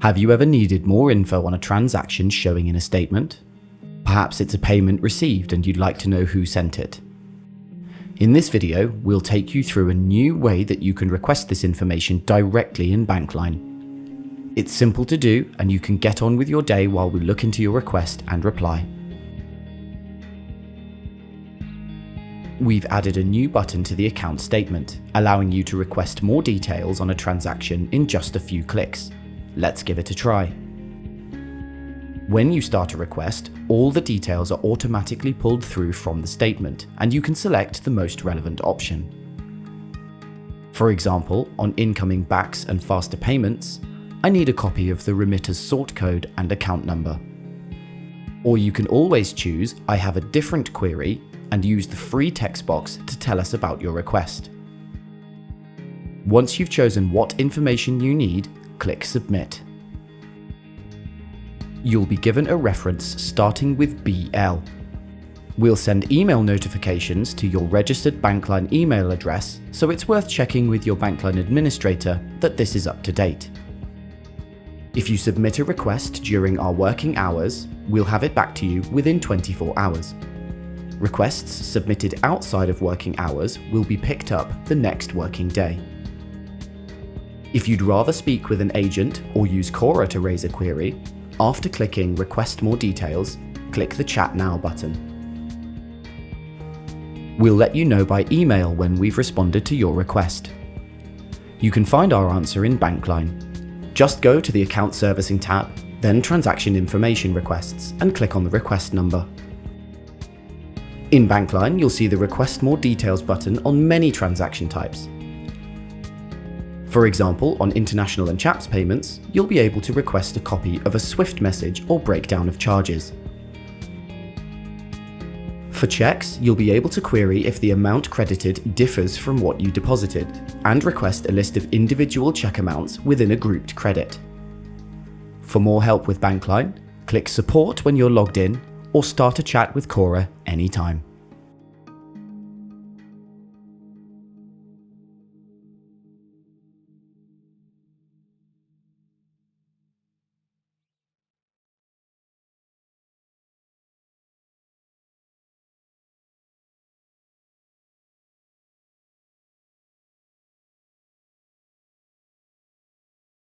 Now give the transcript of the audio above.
Have you ever needed more info on a transaction showing in a statement? Perhaps it's a payment received and you'd like to know who sent it. In this video, we'll take you through a new way that you can request this information directly in Bankline. It's simple to do, and you can get on with your day while we look into your request and reply. We've added a new button to the account statement, allowing you to request more details on a transaction in just a few clicks. Let's give it a try. When you start a request, all the details are automatically pulled through from the statement, and you can select the most relevant option. For example, on incoming backs and faster payments, I need a copy of the remitter's sort code and account number. Or you can always choose I have a different query and use the free text box to tell us about your request. Once you've chosen what information you need, click Submit. You'll be given a reference starting with BL. We'll send email notifications to your registered Bankline email address, so it's worth checking with your Bankline administrator that this is up to date. If you submit a request during our working hours, we'll have it back to you within 24 hours. Requests submitted outside of working hours will be picked up the next working day. If you'd rather speak with an agent or use Cora to raise a query, after clicking Request More Details, click the Chat Now button. We'll let you know by email when we've responded to your request. You can find our answer in Bankline. Just go to the Account Servicing tab, then Transaction Information Requests, and click on the request number. In Bankline, you'll see the Request More Details button on many transaction types. For example, on international and CHAPS payments, you'll be able to request a copy of a SWIFT message or breakdown of charges. For checks, you'll be able to query if the amount credited differs from what you deposited, and request a list of individual check amounts within a grouped credit. For more help with Bankline, click Support when you're logged in, or start a chat with Cora anytime.